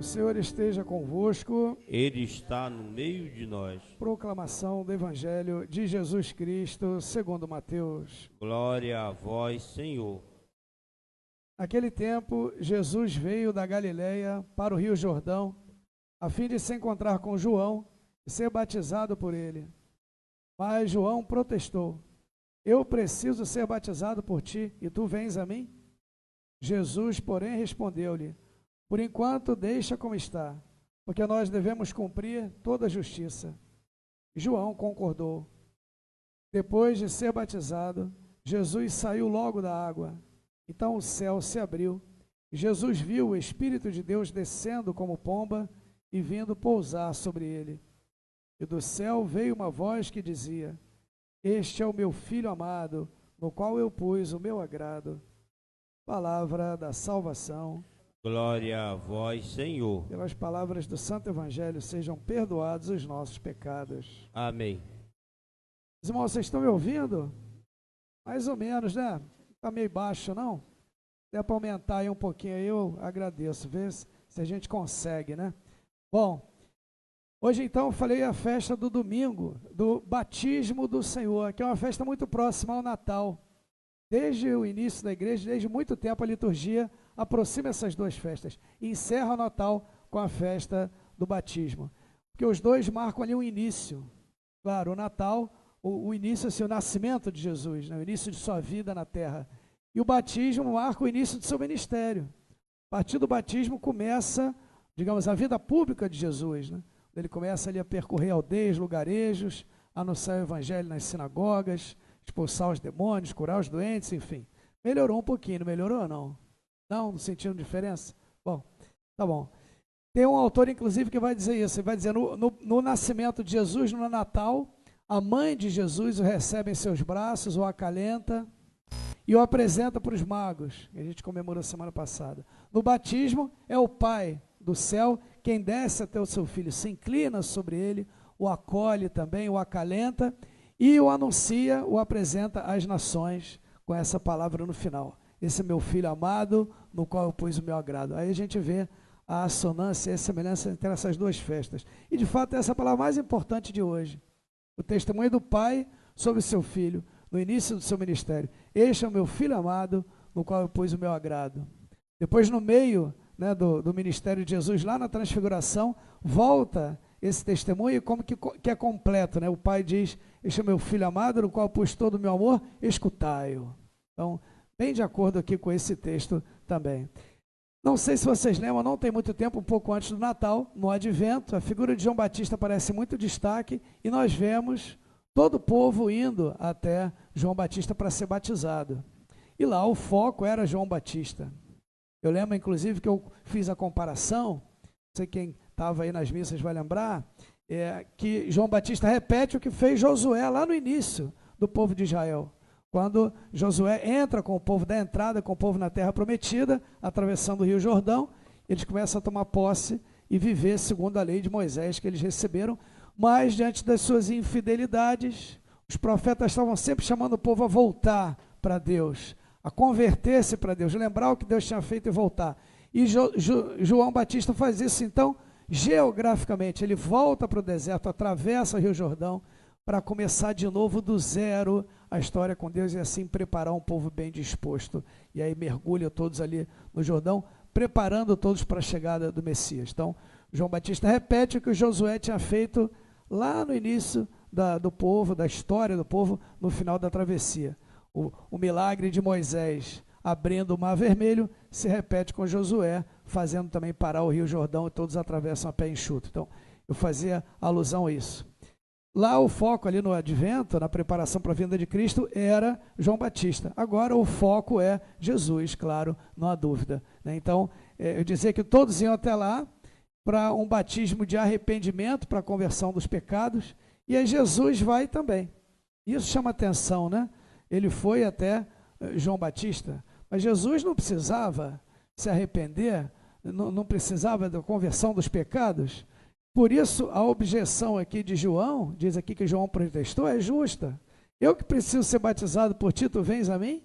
O Senhor esteja convosco. Ele está no meio de nós. Proclamação do Evangelho de Jesus Cristo, segundo Mateus. Glória a vós, Senhor. Naquele tempo, Jesus veio da Galileia para o Rio Jordão, a fim de se encontrar com João e ser batizado por ele. Mas João protestou: eu preciso ser batizado por ti, e tu vens a mim? Jesus, porém, respondeu-lhe: por enquanto, deixa como está, porque nós devemos cumprir toda a justiça. João concordou. Depois de ser batizado, Jesus saiu logo da água. Então o céu se abriu. Jesus viu o Espírito de Deus descendo como pomba e vindo pousar sobre ele. E do céu veio uma voz que dizia: este é o meu Filho amado, no qual eu pus o meu agrado. Palavra da salvação. Glória a vós, Senhor. Pelas palavras do Santo Evangelho, sejam perdoados os nossos pecados. Amém. Os irmãos, vocês estão me ouvindo? Mais ou menos, né? Está meio baixo, não? Se der para aumentar aí um pouquinho, aí eu agradeço. Vê se a gente consegue, né? Bom, hoje então eu falei a festa do domingo, do batismo do Senhor, que é uma festa muito próxima ao Natal. Desde o início da igreja, desde muito tempo, a liturgia aproxima essas duas festas e encerra o Natal com a festa do batismo, porque os dois marcam ali um início. Claro, o Natal, o início, assim, o nascimento de Jesus, né? O início de sua vida na terra, e o batismo marca o início do seu ministério. A partir do batismo começa, digamos, a vida pública de Jesus, né? Ele começa ali a percorrer aldeias, lugarejos, anunciar o evangelho nas sinagogas, expulsar os demônios, curar os doentes, enfim. Melhorou um pouquinho, não melhorou ou não? Não sentindo diferença? Bom, tá bom. Tem um autor, inclusive, que vai dizer isso. Ele vai dizer, no nascimento de Jesus, no Natal, a mãe de Jesus o recebe em seus braços, o acalenta e o apresenta para os magos, que a gente comemorou semana passada. No batismo, é o Pai do céu quem desce até o seu filho, se inclina sobre ele, o acolhe também, o acalenta e o anuncia, o apresenta às nações com essa palavra no final. Esse é meu Filho amado, no qual eu pus o meu agrado. Aí a gente vê a assonância e a semelhança entre essas duas festas. E de fato essa é a palavra mais importante de hoje. O testemunho do Pai sobre o seu Filho, no início do seu ministério. Este é o meu Filho amado, no qual eu pus o meu agrado. Depois, no meio, né, do ministério de Jesus, lá na transfiguração, volta esse testemunho como que é completo, né? O Pai diz: este é o meu Filho amado, no qual eu pus todo o meu amor, escutai-o. Então, bem de acordo aqui com esse texto também. Não sei se vocês lembram, não tem muito tempo, um pouco antes do Natal, no Advento, a figura de João Batista aparece muito destaque e nós vemos todo o povo indo até João Batista para ser batizado. E lá o foco era João Batista. Eu lembro, inclusive, que eu fiz a comparação, não sei quem estava aí nas missas vai lembrar, que João Batista repete o que fez Josué lá no início do povo de Israel. Quando Josué entra com o povo da entrada, com o povo na terra prometida, atravessando o Rio Jordão, eles começam a tomar posse e viver segundo a lei de Moisés que eles receberam, mas diante das suas infidelidades, os profetas estavam sempre chamando o povo a voltar para Deus, a converter-se para Deus, lembrar o que Deus tinha feito e voltar. E João Batista faz isso, então, geograficamente, ele volta para o deserto, atravessa o Rio Jordão, para começar de novo do zero a história com Deus e assim preparar um povo bem disposto. E aí mergulha todos ali no Jordão, preparando todos para a chegada do Messias. Então, João Batista repete o que o Josué tinha feito lá no início do povo, da história do povo, no final da travessia. O milagre de Moisés abrindo o Mar Vermelho se repete com Josué, fazendo também parar o Rio Jordão e todos atravessam a pé enxuto. Então, eu fazia alusão a isso. Lá o foco ali no Advento, na preparação para a vinda de Cristo, era João Batista. Agora o foco é Jesus, claro, não há dúvida, né? Então, eu dizia que todos iam até lá para um batismo de arrependimento, para a conversão dos pecados, e aí Jesus vai também. Isso chama atenção, né? Ele foi até João Batista, mas Jesus não precisava se arrepender, não precisava da conversão dos pecados. Por isso, a objeção aqui de João, diz aqui que João protestou, é justa. Eu que preciso ser batizado por ti, tu vens a mim?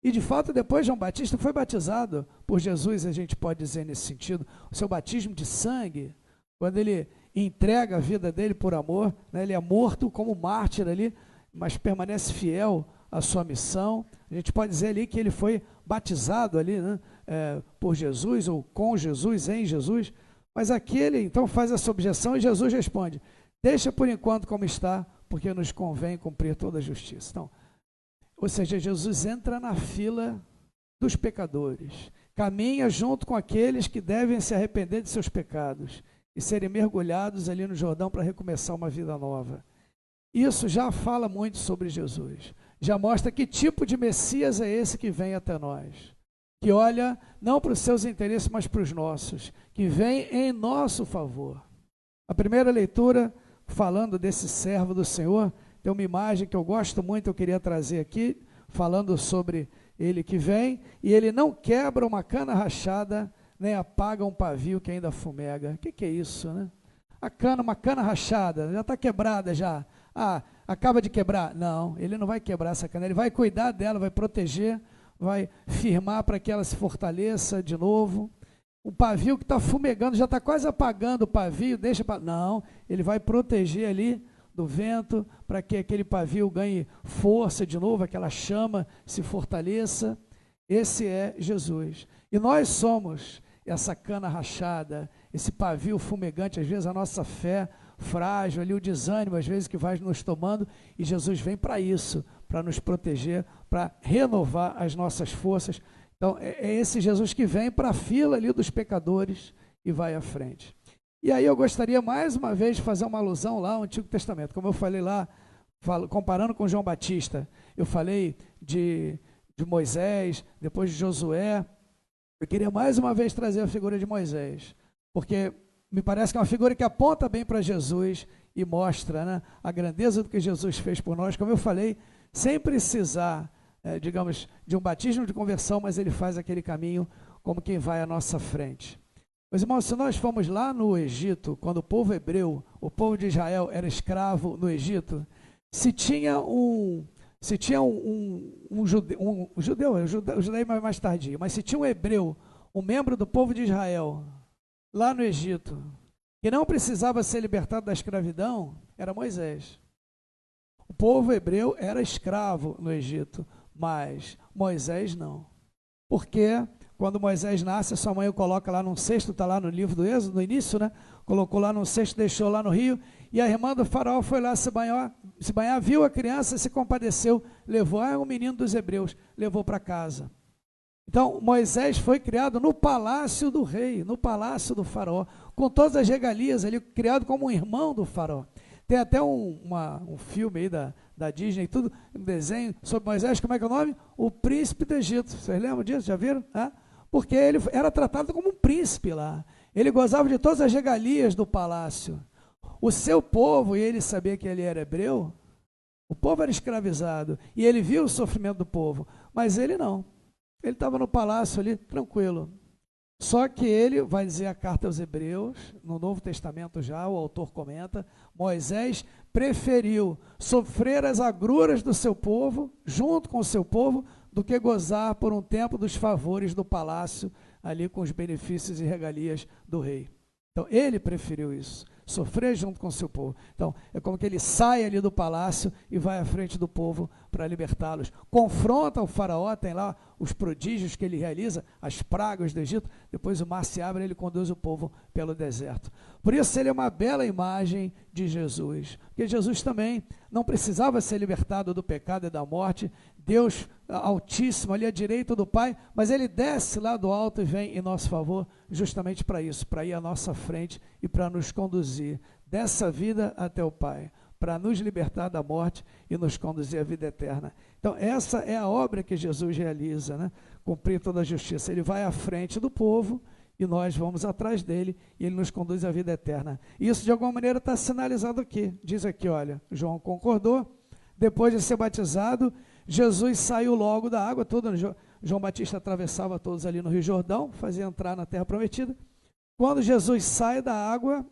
E de fato, depois João Batista foi batizado por Jesus, a gente pode dizer nesse sentido, o seu batismo de sangue, quando ele entrega a vida dele por amor, né, ele é morto como mártir ali, mas permanece fiel à sua missão. A gente pode dizer ali que ele foi batizado ali, né, por Jesus, ou com Jesus, em Jesus, mas aqui ele então faz essa objeção e Jesus responde: deixa por enquanto como está, porque nos convém cumprir toda a justiça. Então, ou seja, Jesus entra na fila dos pecadores, caminha junto com aqueles que devem se arrepender de seus pecados e serem mergulhados ali no Jordão para recomeçar uma vida nova. Isso já fala muito sobre Jesus, já mostra que tipo de Messias é esse que vem até nós, que olha não para os seus interesses, mas para os nossos, que vem em nosso favor. A primeira leitura, falando desse servo do Senhor, tem uma imagem que eu gosto muito, eu queria trazer aqui, falando sobre ele que vem, e ele não quebra uma cana rachada, nem apaga um pavio que ainda fumega. O que é isso, né? Uma cana rachada, já está quebrada já. Ah, acaba de quebrar. Não, ele não vai quebrar essa cana, ele vai cuidar dela, vai proteger, vai firmar para que ela se fortaleça de novo. O pavio que está fumegando, já está quase apagando o pavio, não, ele vai proteger ali do vento, para que aquele pavio ganhe força de novo, aquela chama se fortaleça. Esse é Jesus. E nós somos essa cana rachada, esse pavio fumegante, às vezes a nossa fé frágil, ali o desânimo, às vezes que vai nos tomando, e Jesus vem para isso, para nos proteger, para renovar as nossas forças. Então, é esse Jesus que vem para a fila ali dos pecadores e vai à frente. E aí eu gostaria mais uma vez de fazer uma alusão lá ao Antigo Testamento. Como eu falei lá, comparando com João Batista, eu falei de Moisés, depois de Josué. Eu queria mais uma vez trazer a figura de Moisés, porque me parece que é uma figura que aponta bem para Jesus e mostra, né, a grandeza do que Jesus fez por nós. Como eu falei, sem precisar, digamos, de um batismo de conversão, mas ele faz aquele caminho como quem vai à nossa frente. Meus irmãos, se nós formos lá no Egito, quando o povo hebreu, o povo de Israel era escravo no Egito, se tinha um judeu mais tardio, mas se tinha um hebreu, um membro do povo de Israel, lá no Egito, que não precisava ser libertado da escravidão, era Moisés. O povo hebreu era escravo no Egito, mas Moisés não. Porque quando Moisés nasce, sua mãe o coloca lá num cesto, está lá no livro do Êxodo, no início, né? Colocou lá num cesto, deixou lá no rio, e a irmã do faraó foi lá se banhar, viu a criança, se compadeceu, levou, um menino dos hebreus, levou para casa. Então, Moisés foi criado no palácio do rei, no palácio do faraó, com todas as regalias ali, criado como um irmão do faraó. Tem até um filme aí da Disney, tudo, um desenho sobre Moisés, como é que é o nome? O Príncipe do Egito. Vocês lembram disso? Já viram? Porque ele era tratado como um príncipe lá. Ele gozava de todas as regalias do palácio. O seu povo, e ele sabia que ele era hebreu, o povo era escravizado, e ele viu o sofrimento do povo, mas ele não. Ele estava no palácio ali, tranquilo. Só que ele vai dizer a carta aos Hebreus, no Novo Testamento já, o autor comenta, Moisés preferiu sofrer as agruras do seu povo, junto com o seu povo, do que gozar por um tempo dos favores do palácio, ali com os benefícios e regalias do rei. Então, ele preferiu isso, sofrer junto com o seu povo. Então, é como que ele sai ali do palácio e vai à frente do povo para libertá-los. Confronta o faraó, tem lá os prodígios que ele realiza, as pragas do Egito, depois o mar se abre e ele conduz o povo pelo deserto. Por isso, ele é uma bela imagem de Jesus, porque Jesus também não precisava ser libertado do pecado e da morte, Deus Altíssimo ali à direita do Pai, mas ele desce lá do alto e vem em nosso favor justamente para isso, para ir à nossa frente e para nos conduzir dessa vida até o Pai, para nos libertar da morte e nos conduzir à vida eterna. Então essa é a obra que Jesus realiza, né? Cumprir toda a justiça. Ele vai à frente do povo e nós vamos atrás dele e ele nos conduz à vida eterna. Isso de alguma maneira está sinalizado aqui. Diz aqui, olha, João concordou, depois de ser batizado, Jesus saiu logo da água, João Batista atravessava todos ali no Rio Jordão, fazia entrar na terra prometida. Quando Jesus sai da água,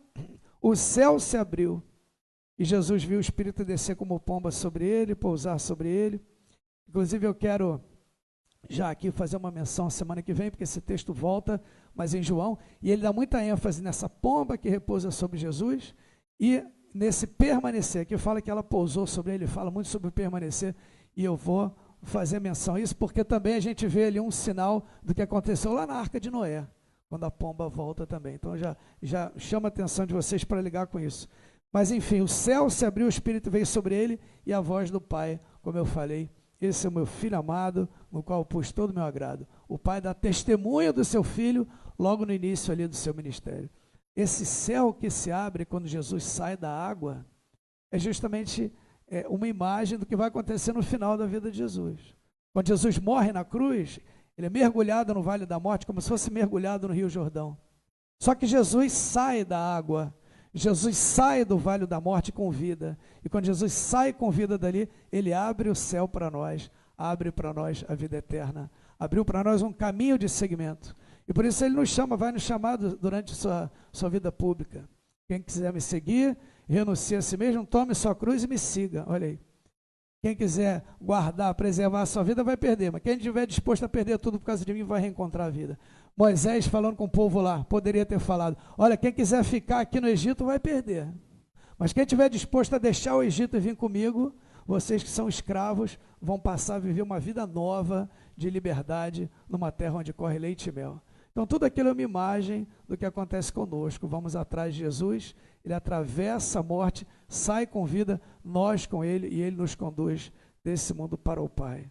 o céu se abriu e Jesus viu o Espírito descer como pomba sobre ele, pousar sobre ele. Inclusive eu quero já aqui fazer uma menção semana que vem, porque esse texto volta, mas em João, e ele dá muita ênfase nessa pomba que repousa sobre Jesus e nesse permanecer, que fala que ela pousou sobre ele, fala muito sobre permanecer, e eu vou fazer menção a isso, porque também a gente vê ali um sinal do que aconteceu lá na Arca de Noé, quando a pomba volta também. Então já chama a atenção de vocês para ligar com isso. Mas enfim, o céu se abriu, o Espírito veio sobre ele, e a voz do Pai, como eu falei, esse é o meu filho amado, no qual pus todo o meu agrado. O Pai dá testemunho do seu Filho, logo no início ali do seu ministério. Esse céu que se abre quando Jesus sai da água, é justamente uma imagem do que vai acontecer no final da vida de Jesus. Quando Jesus morre na cruz, ele é mergulhado no Vale da Morte, como se fosse mergulhado no Rio Jordão. Só que Jesus sai da água, Jesus sai do Vale da Morte com vida, e quando Jesus sai com vida dali, ele abre o céu para nós, abre para nós a vida eterna, abriu para nós um caminho de seguimento, e por isso ele nos chama, vai nos chamar durante sua vida pública. Quem quiser me seguir, renuncie a si mesmo, tome sua cruz e me siga. Olha aí, quem quiser guardar, preservar a sua vida vai perder, mas quem estiver disposto a perder tudo por causa de mim vai reencontrar a vida. Moisés falando com o povo lá, poderia ter falado, olha, quem quiser ficar aqui no Egito vai perder, mas quem estiver disposto a deixar o Egito e vir comigo, vocês que são escravos vão passar a viver uma vida nova de liberdade numa terra onde corre leite e mel. Então tudo aquilo é uma imagem do que acontece conosco. Vamos atrás de Jesus, ele atravessa a morte, sai com vida, nós com ele, e ele nos conduz desse mundo para o Pai.